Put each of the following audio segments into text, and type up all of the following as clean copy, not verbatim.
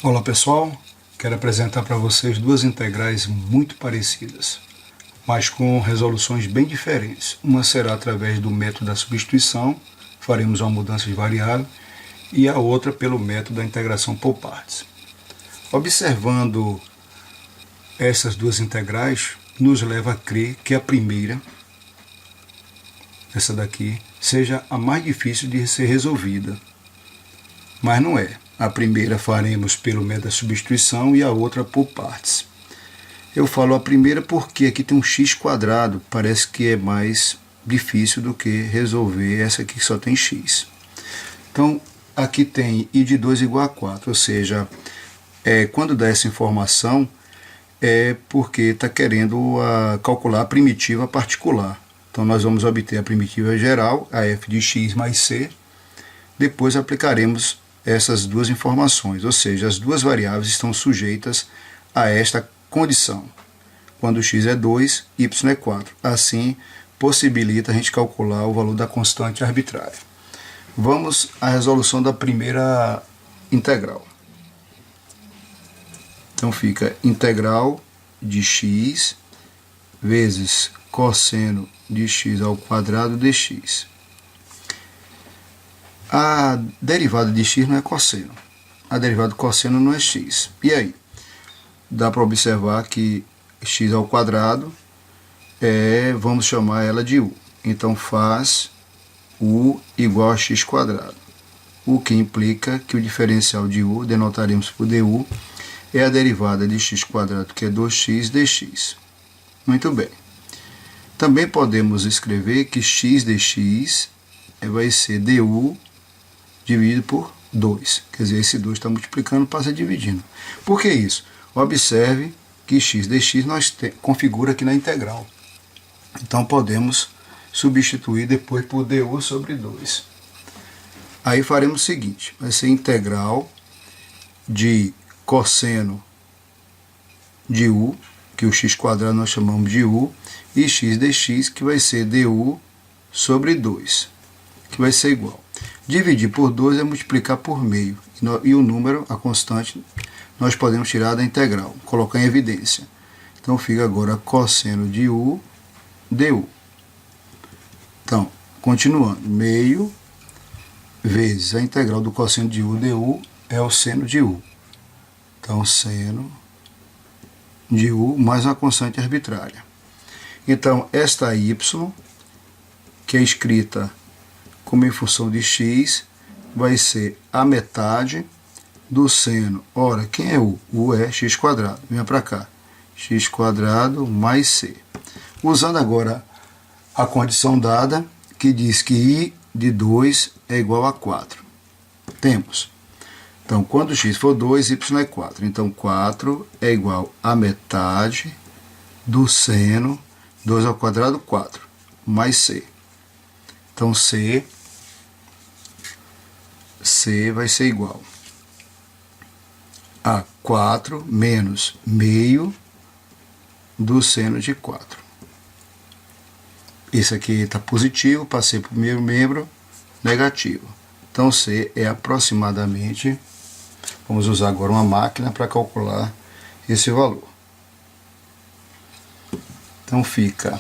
Olá pessoal, quero apresentar para vocês duas integrais muito parecidas, mas com resoluções bem diferentes. Uma será através do método da substituição, faremos uma mudança de variável, e a outra pelo método da integração por partes. Observando essas duas integrais, nos leva a crer que a primeira, essa daqui, seja a mais difícil de ser resolvida, mas não é. A primeira faremos pelo método da substituição e a outra por partes. Eu falo a primeira porque aqui tem um x², parece que é mais difícil do que resolver essa aqui que só tem x. Então, aqui tem i de 2 igual a 4, ou seja, quando dá essa informação é porque está querendo calcular a primitiva particular. Então, nós vamos obter a primitiva geral, a f de x mais c, depois aplicaremos essas duas informações, ou seja, as duas variáveis estão sujeitas a esta condição. Quando x é 2, y é 4. Assim, possibilita a gente calcular o valor da constante arbitrária. Vamos à resolução da primeira integral. Então fica integral de x vezes cosseno de x ao quadrado dx. A derivada de x não é cosseno. A derivada de cosseno não é x. E aí? Dá para observar que x ao quadrado vamos chamar ela de u. Então faz u igual a x². O que implica que o diferencial de u, denotaremos por du, é a derivada de x², que é 2x dx. Muito bem. Também podemos escrever que x dx vai ser du dividido por 2. Quer dizer, esse 2 está multiplicando, passa dividindo. Por que isso? Observe que x dx nós configura aqui na integral. Então podemos substituir depois por du sobre 2. Aí faremos o seguinte, vai ser integral de cosseno de u, que o x² nós chamamos de u, e x dx, que vai ser du sobre 2, que vai ser igual. Dividir por 2 é multiplicar por meio. E o número, a constante, nós podemos tirar da integral, colocar em evidência. Então fica agora cosseno de u du. Então, continuando, meio vezes a integral do cosseno de u du é o seno de u. Então, seno de u mais uma constante arbitrária. Então, esta y, que é escrita como em função de x, vai ser a metade do seno. Ora, quem é u? U é x². Venha para cá. x² mais c. Usando agora a condição dada, que diz que i de 2 é igual a 4. Temos. Então, quando x for 2, y é 4. Então, 4 é igual a metade do seno, 2 ao quadrado, 4, mais c. Então, c vai ser igual a 4 menos meio do seno de 4. Esse aqui está positivo, passei para o primeiro membro, negativo. Então, C é aproximadamente, vamos usar agora uma máquina para calcular esse valor. Então, fica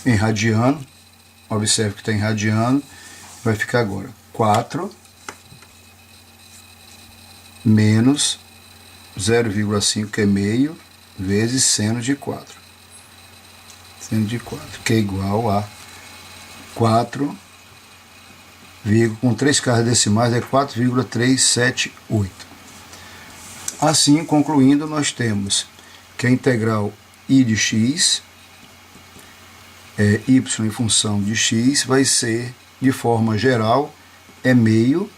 em radiano, observe que está em radiano, vai ficar agora 4 menos 0,5, que é meio, vezes seno de 4. Seno de 4, que é igual a 4, com 3 casas decimais, é 4,378. Assim, concluindo, nós temos que a integral i de x, y em função de x, vai ser, de forma geral, é meio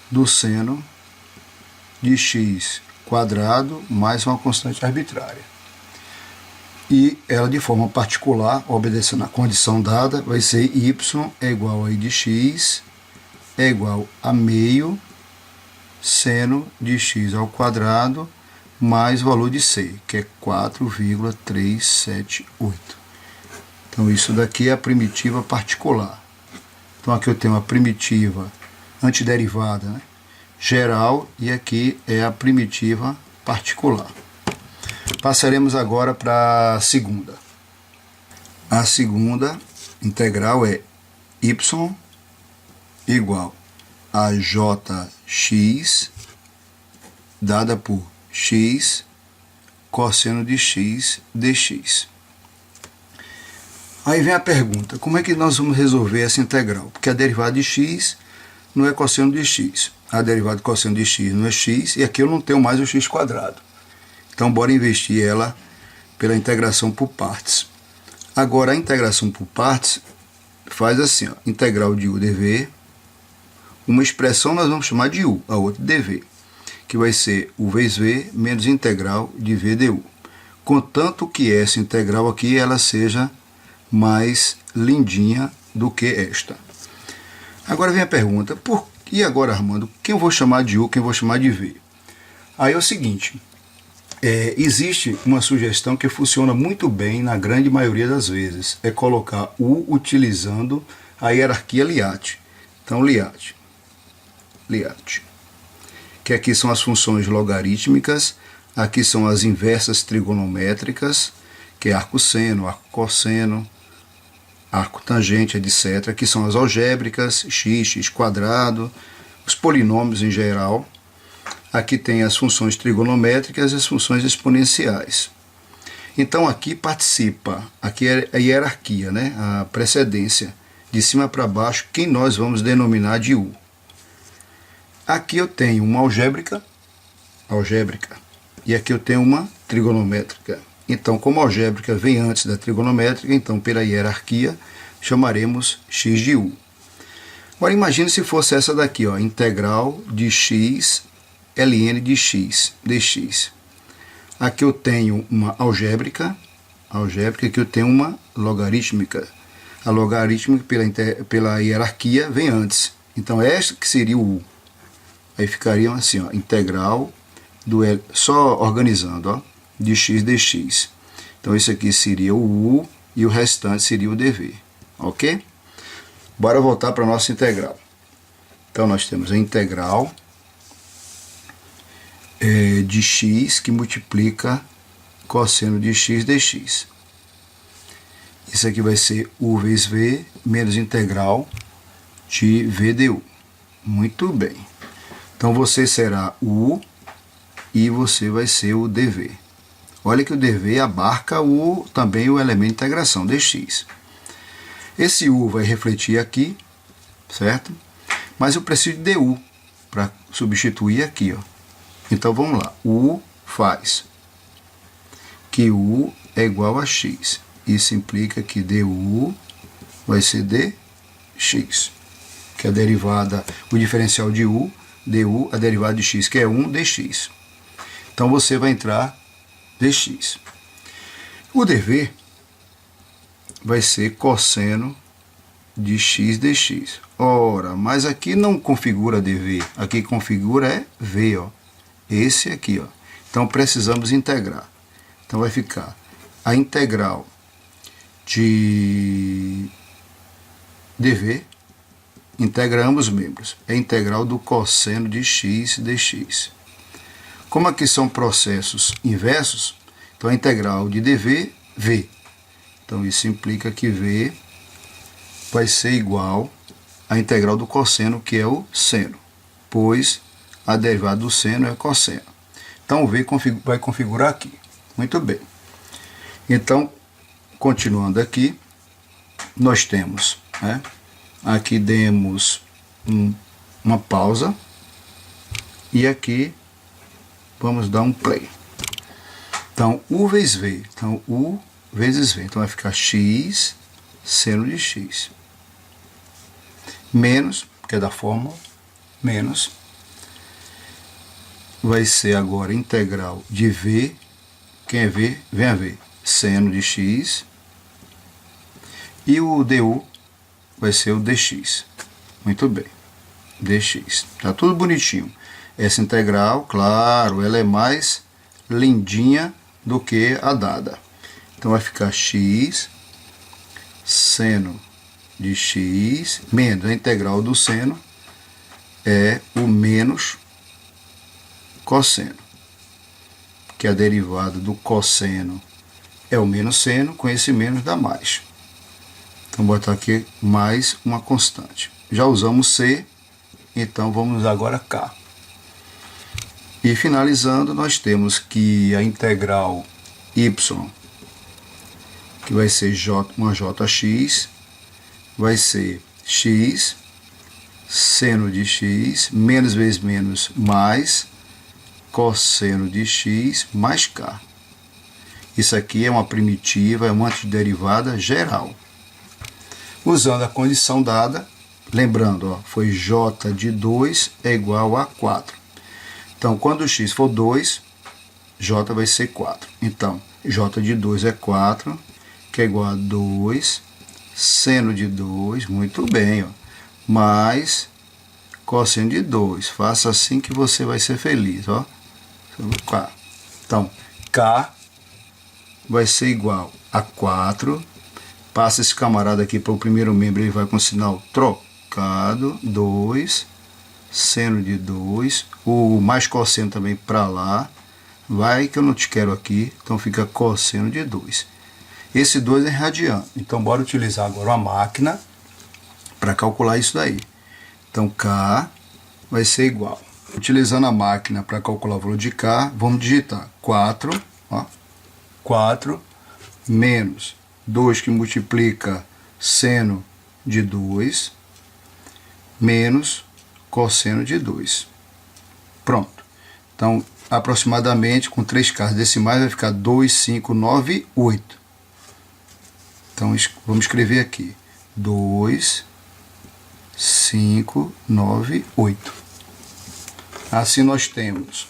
do seno de x² mais uma constante arbitrária. E ela, de forma particular, obedecendo a condição dada, vai ser y é igual a i de x é igual a meio seno de x ao quadrado mais o valor de c, que é 4,378. Então, isso daqui é a primitiva particular. Então, aqui eu tenho a primitiva antiderivada, né? geral e aqui é a primitiva particular. Passaremos agora para a segunda. A segunda integral é y igual a jx dada por x cosseno de x dx. Aí vem a pergunta, como é que nós vamos resolver essa integral? Porque a derivada de x não é cosseno de x, a derivada de cosseno de x não é x, e aqui eu não tenho mais o x quadrado. Então, bora investir ela pela integração por partes. Agora, a integração por partes faz assim, ó, integral de u dv, uma expressão nós vamos chamar de u, a outra dv, que vai ser u vezes v menos integral de v du. Contanto que essa integral aqui ela seja mais lindinha do que esta. Agora vem a pergunta, e agora, Armando, quem eu vou chamar de u, quem eu vou chamar de v? Aí é o seguinte, existe uma sugestão que funciona muito bem na grande maioria das vezes, é colocar u utilizando a hierarquia Liat. Então, Liat, que aqui são as funções logarítmicas, aqui são as inversas trigonométricas, que é arco-seno, arco-cosseno, arco tangente, etc. Aqui são as algébricas, x quadrado, os polinômios em geral. Aqui tem as funções trigonométricas e as funções exponenciais. Então aqui participa, aqui é a hierarquia, né? A precedência, de cima para baixo, quem nós vamos denominar de u. Aqui eu tenho uma algébrica, e aqui eu tenho uma trigonométrica. Então, como a algébrica vem antes da trigonométrica, então pela hierarquia chamaremos x de u. Agora imagine se fosse essa daqui, ó, integral de x ln de x dx. Aqui eu tenho uma algébrica, aqui eu tenho uma logarítmica. A logarítmica pela hierarquia vem antes. Então esta que seria o u. Aí ficaria assim, ó, integral do L, só organizando, ó, de x dx. Então isso aqui seria o u e o restante seria o dv. Ok? Bora voltar para a nossa integral. Então nós temos a integral de x que multiplica cosseno de x dx. Isso aqui vai ser u vezes v menos integral de v du. Muito bem. Então você será u e você vai ser o dv. Olha que o dv abarca também o elemento de integração, dx. Esse u vai refletir aqui, certo? Mas eu preciso de du para substituir aqui, ó. Então vamos lá, u faz que u é igual a x. Isso implica que du vai ser dx, que é a derivada, o diferencial de u, du, a derivada de x, que é 1 dx. Então você vai entrar dx. O dv vai ser cosseno de x dx. Ora, mas aqui não configura dv, aqui configura v, ó. Esse aqui, ó. Então precisamos integrar. Então vai ficar a integral de dv, integra ambos os membros, é a integral do cosseno de x dx. Como aqui são processos inversos, então a integral de dv, v. Então isso implica que v vai ser igual à integral do cosseno, que é o seno, pois a derivada do seno é cosseno. Então o v vai configurar aqui. Muito bem. Então, continuando aqui, nós temos, né, aqui demos uma pausa e aqui vamos dar um play. Então, u vezes v. Então, u vezes v. Então, vai ficar x seno de x. Menos, que é da fórmula, menos. Vai ser agora integral de v. Quem é v? Vem a v. Seno de x. E o du vai ser o dx. Muito bem. Dx. Tá tudo bonitinho. Essa integral, claro, ela é mais lindinha do que a dada. Então vai ficar x seno de x menos a integral do seno é o menos cosseno, que a derivada do cosseno é o menos seno, com esse menos dá mais. Então, vou botar aqui mais uma constante. Já usamos C, então vamos usar agora K. E finalizando, nós temos que a integral y, que vai ser uma jx, vai ser x, seno de x, menos vezes menos mais, cosseno de x mais k. Isso aqui é uma primitiva, é uma antiderivada geral. Usando a condição dada, lembrando, ó, foi j de 2 é igual a 4. Então, quando x for 2, j vai ser 4. Então, j de 2 é 4, que é igual a 2, seno de 2, muito bem, ó, mais cosseno de 2. Faça assim que você vai ser feliz, ó. Então, k vai ser igual a 4. Passa esse camarada aqui para o primeiro membro, ele vai com sinal trocado, 2, seno de 2, o mais cosseno também para lá, vai que eu não te quero aqui, então fica cosseno de 2. Esse 2 é radiano, então bora utilizar agora uma máquina para calcular isso daí. Então K vai ser igual, utilizando a máquina para calcular o valor de K, vamos digitar 4, ó, 4 menos 2 que multiplica seno de 2, menos cosseno de 2. Pronto. Então, aproximadamente, com 3 casas decimais, vai ficar 2, 5, 9, 8. Então, vamos escrever aqui. 2, 5, 9, 8. Assim, nós temos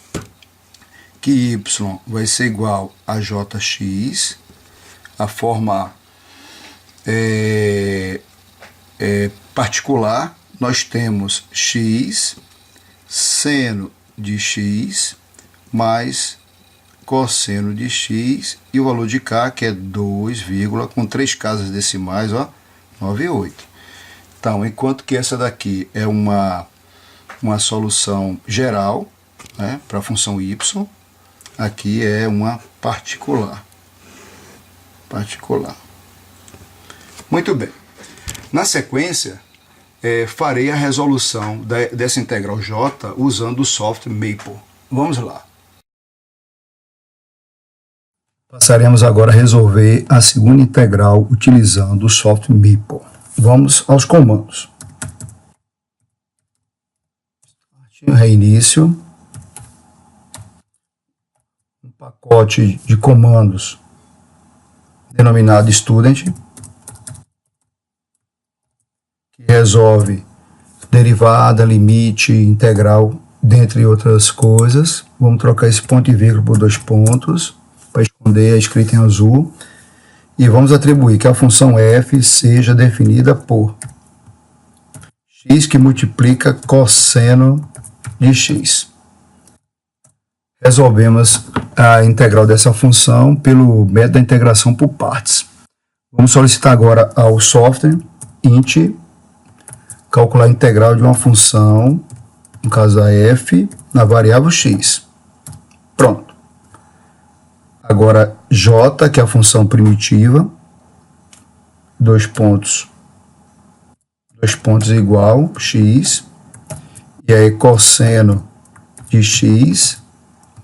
que y vai ser igual a jx, a forma particular, nós temos x, seno de x, mais cosseno de x, e o valor de k, que é 2, com 3 casas decimais, ó, 9,8. Então, enquanto que essa daqui é uma solução geral, né, para a função y, aqui é uma particular. Muito bem. Na sequência, farei a resolução dessa integral j usando o software Maple. Vamos lá. Passaremos agora a resolver a segunda integral utilizando o software Maple. Vamos aos comandos. Reinício. Um pacote de comandos denominado student, que resolve derivada, limite, integral, dentre outras coisas. Vamos trocar esse ponto e vírgula por 2 pontos, para esconder a escrita em azul. E vamos atribuir que a função f seja definida por x que multiplica cosseno de x. Resolvemos a integral dessa função pelo método da integração por partes. Vamos solicitar agora ao software int calcular a integral de uma função, no caso a f, na variável x. Pronto. Agora j, que é a função primitiva, 2 pontos igual x, e aí cosseno de x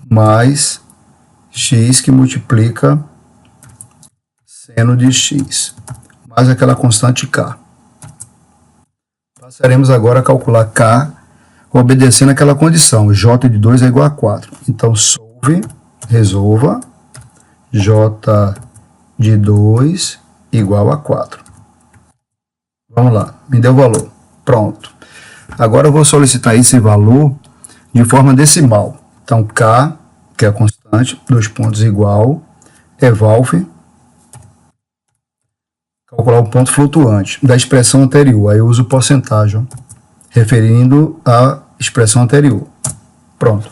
mais x que multiplica seno de x, mais aquela constante k. Passaremos agora a calcular k, obedecendo aquela condição, j de 2 é igual a 4. Então, resolva, j de 2 igual a 4. Vamos lá, me deu o valor. Pronto. Agora eu vou solicitar esse valor de forma decimal. Então, k, que é a constante, 2 pontos igual, evalve, calcular o ponto flutuante da expressão anterior. Aí eu uso porcentagem, referindo à expressão anterior. Pronto.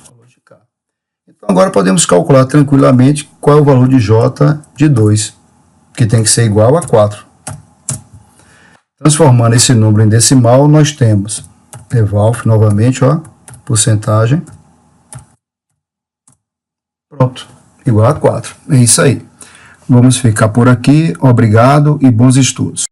Então, agora podemos calcular tranquilamente qual é o valor de j de 2, que tem que ser igual a 4. Transformando esse número em decimal, nós temos evalve novamente, ó, porcentagem, Pronto, igual a 4. É isso aí. Vamos ficar por aqui. Obrigado e bons estudos.